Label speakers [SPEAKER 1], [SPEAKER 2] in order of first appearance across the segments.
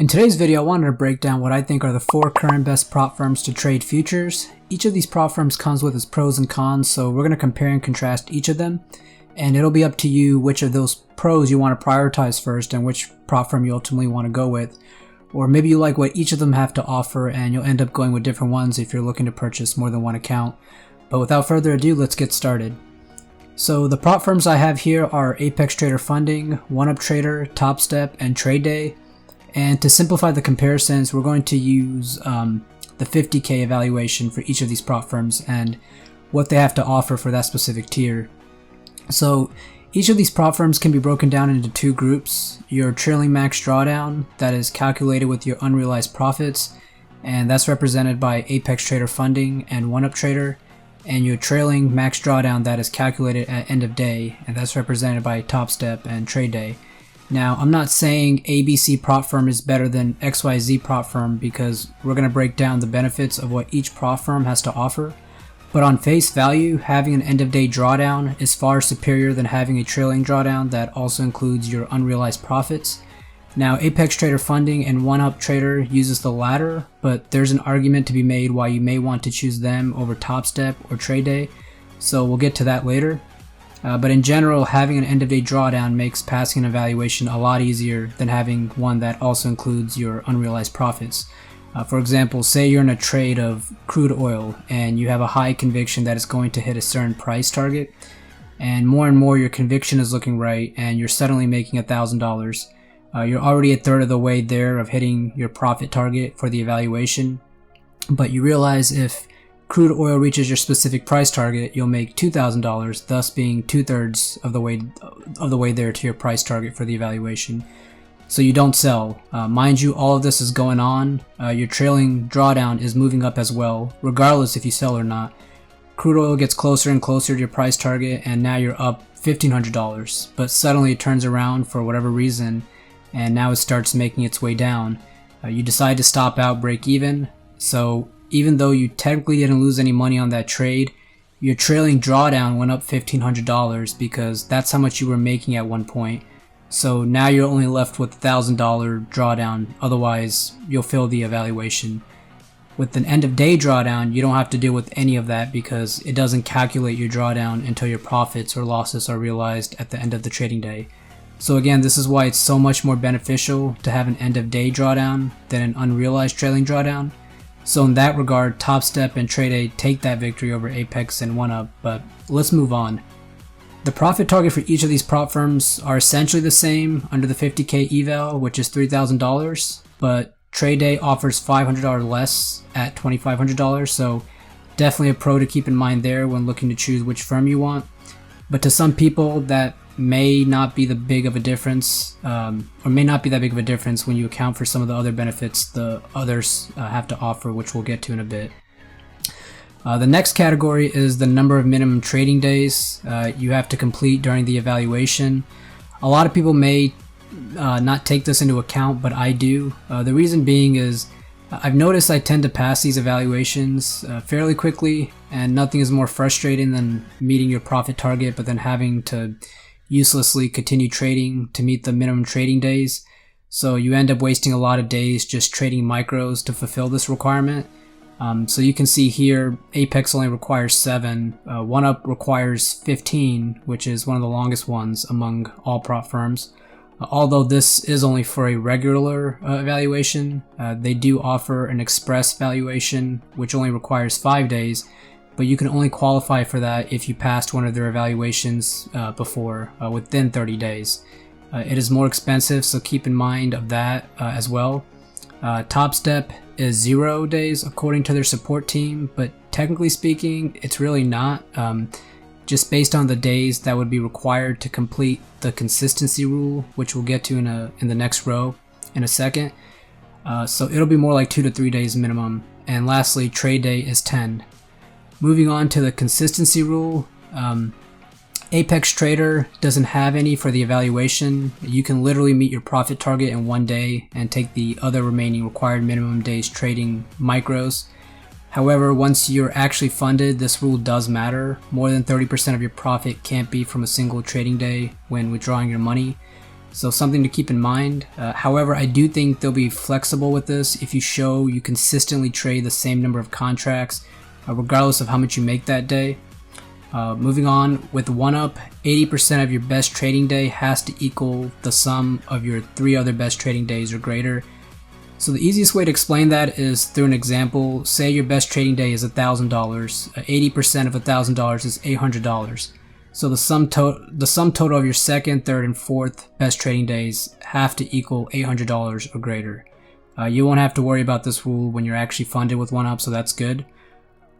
[SPEAKER 1] In today's video, I wanted to break down what I think are the 4 current best prop firms to trade futures. Each of these prop firms comes with its pros and cons, so we're going to compare and contrast each of them, and it'll be up to you which of those pros you want to prioritize first and which prop firm you ultimately want to go with. Or maybe you like what each of them have to offer and you'll end up going with different ones if you're looking to purchase more than one account. But without further ado, let's get started. So the prop firms I have here are Apex Trader Funding, OneUpTrader, Topstep, and TradeDay. And to simplify the comparisons, we're going to use the 50K evaluation for each of these prop firms and what they have to offer for that specific tier. So each of these prop firms can be broken down into 2 groups. Your trailing max drawdown, that is calculated with your unrealized profits, and that's represented by Apex Trader Funding and OneUpTrader, and your trailing max drawdown that is calculated at end of day, and that's represented by Topstep and TradeDay. Now, I'm not saying ABC prop firm is better than XYZ prop firm because we're going to break down the benefits of what each prop firm has to offer. But on face value, having an end of day drawdown is far superior than having a trailing drawdown that also includes your unrealized profits. Now, Apex Trader Funding and OneUpTrader uses the latter, but there's an argument to be made why you may want to choose them over Topstep or TradeDay, so we'll get to that later. But in general, having an end-of-day drawdown makes passing an evaluation a lot easier than having one that also includes your unrealized profits. For example, say you're in a trade of crude oil and you have a high conviction that it's going to hit a certain price target, and more your conviction is looking right and you're suddenly making $1,000. You're already a third of the way there of hitting your profit target for the evaluation, but you realize if crude oil reaches your specific price target, you'll make $2,000, thus being 2/3 of the way there to your price target for the evaluation. So you don't sell. Mind you, all of this is going on. Your trailing drawdown is moving up as well, regardless if you sell or not. Crude oil gets closer and closer to your price target, and now you're up $1,500. But suddenly it turns around for whatever reason, and now it starts making its way down. You decide to stop out, break even. So even though you technically didn't lose any money on that trade, your trailing drawdown went up $1,500 because that's how much you were making at one point. So now you're only left with $1,000 drawdown, otherwise you'll fail the evaluation. With an end of day drawdown, you don't have to deal with any of that because it doesn't calculate your drawdown until your profits or losses are realized at the end of the trading day. So again, this is why it's so much more beneficial to have an end of day drawdown than an unrealized trailing drawdown. So in that regard, Topstep and TradeDay take that victory over Apex and OneUp, but let's move on. The profit target for each of these prop firms are essentially the same under the 50K eval, which is $3,000, but TradeDay offers $500 less at $2,500, so definitely a pro to keep in mind there when looking to choose which firm you want. But to some people, that may not be that big of a difference when you account for some of the other benefits the others have to offer, which we'll get to in a bit. The next category is the number of minimum trading days you have to complete during the evaluation. A lot of people may not take this into account, but I do. The reason being is I've noticed I tend to pass these evaluations fairly quickly, and nothing is more frustrating than meeting your profit target but then having to uselessly continue trading to meet the minimum trading days. So you end up wasting a lot of days just trading micros to fulfill this requirement. So you can see here Apex only requires 7, OneUp requires 15, which is one of the longest ones among all prop firms. Although this is only for a regular evaluation, they do offer an express valuation which only requires 5 days, but you can only qualify for that if you passed one of their evaluations before within 30 days. It is more expensive, so keep in mind of that as well. Topstep is 0 days according to their support team, but technically speaking, it's really not. Just based on the days that would be required to complete the consistency rule, which we'll get to in the next row in a second. So it'll be more like 2 to 3 days minimum. And lastly, TradeDay is 10. Moving on to the consistency rule, Apex Trader doesn't have any for the evaluation. You can literally meet your profit target in 1 day and take the other remaining required minimum days trading micros. However, once you're actually funded, this rule does matter. More than 30% of your profit can't be from a single trading day when withdrawing your money. So something to keep in mind. However, I do think they'll be flexible with this if you show you consistently trade the same number of contracts, regardless of how much you make that day. Moving on, with 1UP, 80% of your best trading day has to equal the sum of your 3 other best trading days or greater. So the easiest way to explain that is through an example. Say your best trading day is $1,000. 80% of $1,000 is $800. So the sum total of your second, third, and fourth best trading days have to equal $800 or greater. You won't have to worry about this rule when you're actually funded with 1UP, so that's good.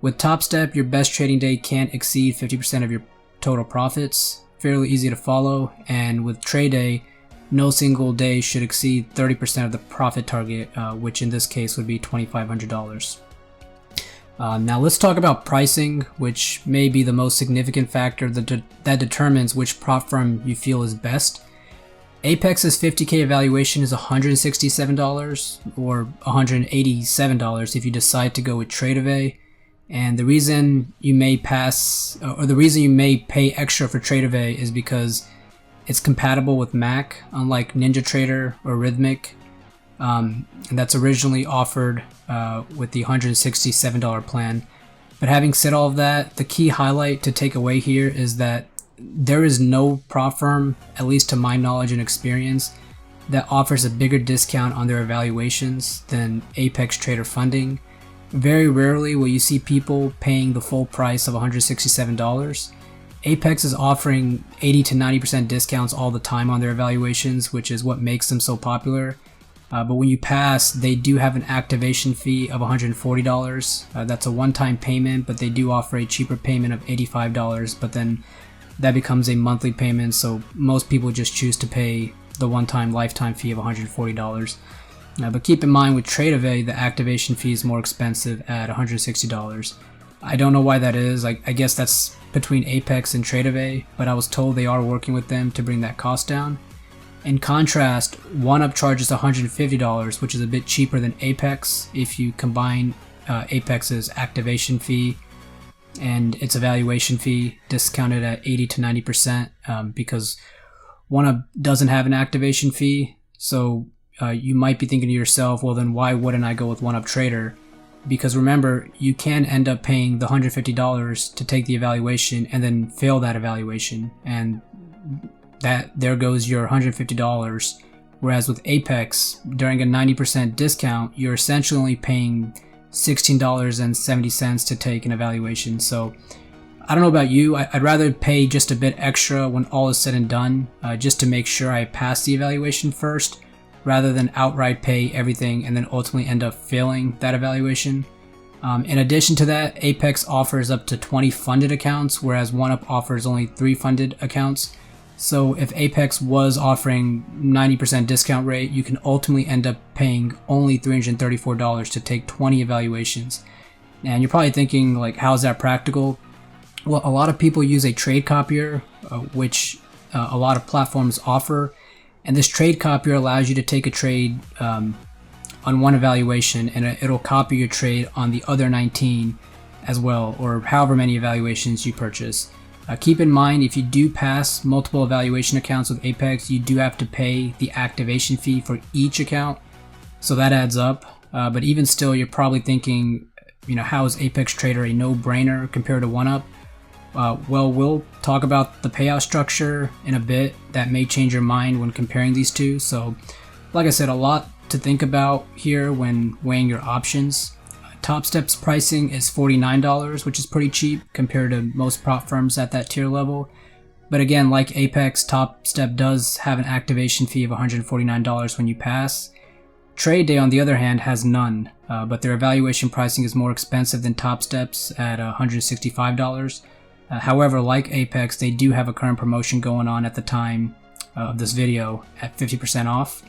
[SPEAKER 1] With Topstep, your best trading day can't exceed 50% of your total profits. Fairly easy to follow. And with Trade Day, no single day should exceed 30% of the profit target, which in this case would be $2,500. Now let's talk about pricing, which may be the most significant factor that determines which prop firm you feel is best. Apex's 50K evaluation is $167 or $187 if you decide to go with TradingView. And the reason you may pay extra for TradingView is because it's compatible with Mac, unlike NinjaTrader or Rhythmic. And that's originally offered with the $167 plan. But having said all of that, the key highlight to take away here is that there is no prop firm, at least to my knowledge and experience, that offers a bigger discount on their evaluations than Apex Trader Funding. Very rarely will you see people paying the full price of $167. Apex is offering 80 to 90% discounts all the time on their evaluations, which is what makes them so popular. But when you pass, they do have an activation fee of $140. That's a one-time payment, but they do offer a cheaper payment of $85, but then that becomes a monthly payment, so most people just choose to pay the one-time lifetime fee of $140. But keep in mind, with TradingView, the activation fee is more expensive at $160. I don't know why that is. I guess that's between Apex and TradingView, but I was told they are working with them to bring that cost down. In contrast, 1UP charges $150, which is a bit cheaper than Apex if you combine Apex's activation fee and its evaluation fee, discounted at 80 to 90%, because 1UP doesn't have an activation fee. So you might be thinking to yourself, well, then why wouldn't I go with 1UP Trader? Because remember, you can end up paying the $150 to take the evaluation and then fail that evaluation, and there goes your $150. Whereas with Apex, during a 90% discount, you're essentially only paying $16.70 to take an evaluation. So I don't know about you, I'd rather pay just a bit extra when all is said and done, just to make sure I pass the evaluation first, rather than outright pay everything and then ultimately end up failing that evaluation. In addition to that, Apex offers up to 20 funded accounts, whereas 1UP offers only 3 funded accounts. So if Apex was offering 90% discount rate, you can ultimately end up paying only $334 to take 20 evaluations. And you're probably thinking, like, how is that practical? Well, a lot of people use a trade copier, which a lot of platforms offer. And this trade copier allows you to take a trade on one evaluation, and it'll copy your trade on the other 19 as well, or however many evaluations you purchase. Keep in mind, if you do pass multiple evaluation accounts with Apex, you do have to pay the activation fee for each account, so that adds up. But even still, you're probably thinking, how is Apex Trader a no-brainer compared to 1UP? Well, we'll talk about the payout structure in a bit. That may change your mind when comparing these two. So, like I said, a lot to think about here when weighing your options. Topstep's pricing is $49, which is pretty cheap compared to most prop firms at that tier level. But again, like Apex, Topstep does have an activation fee of $149 when you pass. Trade Day, on the other hand, has none, but their evaluation pricing is more expensive than Topstep's at $165. However, like Apex, they do have a current promotion going on at the time of this video at 50% off.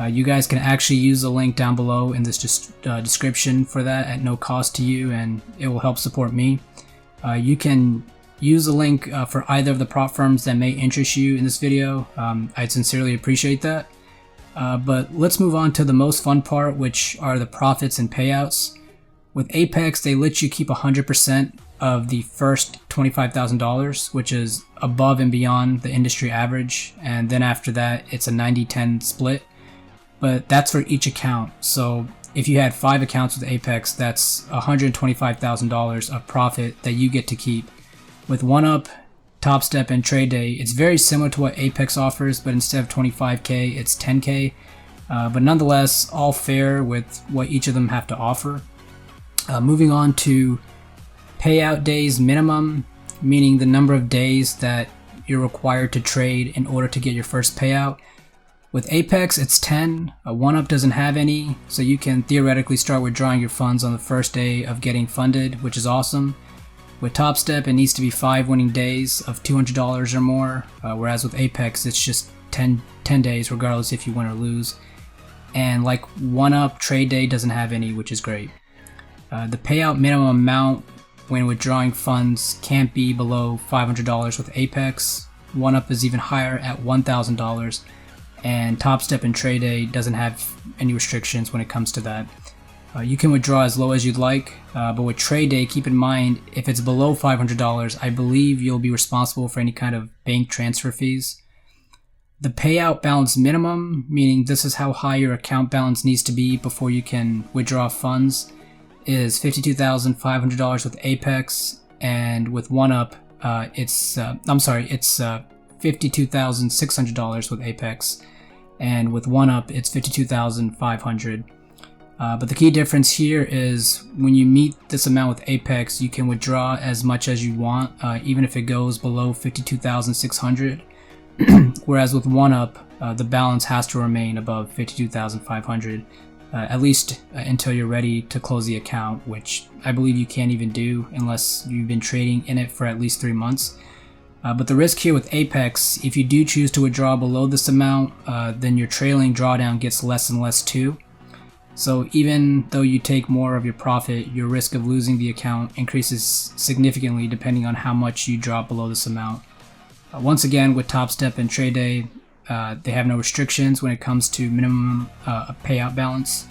[SPEAKER 1] You guys can actually use the link down below in this description for that at no cost to you, and it will help support me. You can use the link for either of the prop firms that may interest you in this video. I'd sincerely appreciate that. But let's move on to the most fun part, which are the profits and payouts. With Apex, they let you keep 100% of the first $25,000, which is above and beyond the industry average. And then after that, it's a 90-10 split, but that's for each account. So if you had 5 accounts with Apex, that's $125,000 of profit that you get to keep. With 1UP, Topstep, and Trade Day, it's very similar to what Apex offers, but instead of 25K, it's 10K. But nonetheless, all fair with what each of them have to offer. Moving on to payout days minimum, meaning the number of days that you're required to trade in order to get your first payout. With Apex, it's 10. 1UP doesn't have any, so you can theoretically start withdrawing your funds on the first day of getting funded, which is awesome. With Topstep, it needs to be 5 winning days of $200 or more, whereas with Apex, it's just 10 days regardless if you win or lose. And like 1UP, Trade Day doesn't have any, which is great. The payout minimum amount when withdrawing funds can't be below $500 with Apex. 1UP is even higher at $1,000, and Topstep and Trade Day doesn't have any restrictions when it comes to that. You can withdraw as low as you'd like, but with Trade Day, keep in mind if it's below $500, I believe you'll be responsible for any kind of bank transfer fees. The payout balance minimum, meaning this is how high your account balance needs to be before you can withdraw funds, is $52,500 with Apex, and with 1UP, it's $52,600 with Apex, and with 1UP, it's $52,500. But the key difference here is when you meet this amount with Apex, you can withdraw as much as you want, even if it goes below $52,600. Whereas with 1UP, the balance has to remain above $52,500. At least until you're ready to close the account, which I believe you can't even do unless you've been trading in it for at least 3 months. But the risk here with Apex, if you do choose to withdraw below this amount, then your trailing drawdown gets less and less too. So even though you take more of your profit, your risk of losing the account increases significantly depending on how much you drop below this amount. Once again, with Topstep and Trade Day, they have no restrictions when it comes to minimum payout balance.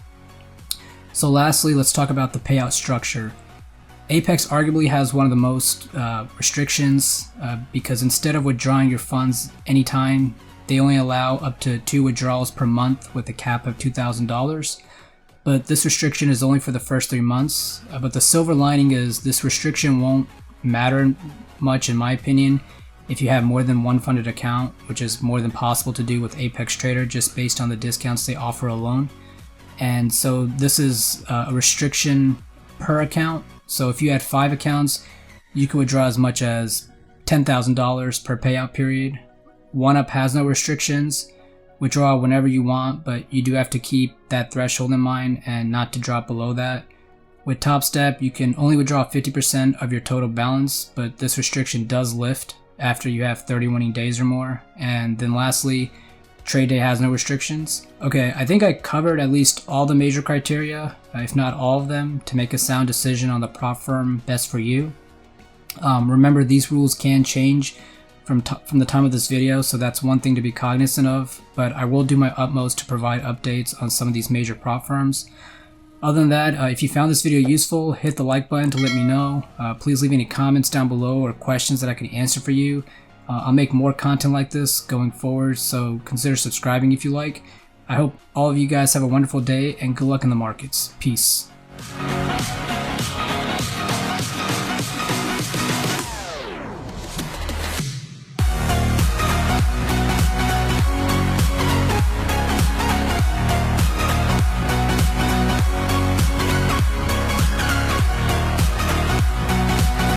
[SPEAKER 1] So lastly, let's talk about the payout structure. Apex arguably has one of the most restrictions because instead of withdrawing your funds anytime, they only allow up to 2 withdrawals per month with a cap of $2,000. But this restriction is only for the first 3 months. But the silver lining is this restriction won't matter much in my opinion if you have more than one funded account, which is more than possible to do with Apex Trader just based on the discounts they offer alone. And so this is a restriction per account. So if you had 5 accounts, you could withdraw as much as $10,000 per payout period. 1UP has no restrictions. Withdraw whenever you want, but you do have to keep that threshold in mind and not to drop below that. With Topstep, you can only withdraw 50% of your total balance, but this restriction does lift after you have 30 winning days or more. And then lastly, Trade Day has no restrictions. Okay, I think I covered at least all the major criteria, if not all of them, to make a sound decision on the prop firm best for you. Remember, these rules can change from the time of this video, so that's one thing to be cognizant of, but I will do my utmost to provide updates on some of these major prop firms. Other than that, if you found this video useful, hit the like button to let me know. Please leave any comments down below or questions that I can answer for you. I'll make more content like this going forward, so consider subscribing if you like. I hope all of you guys have a wonderful day and good luck in the markets. Peace.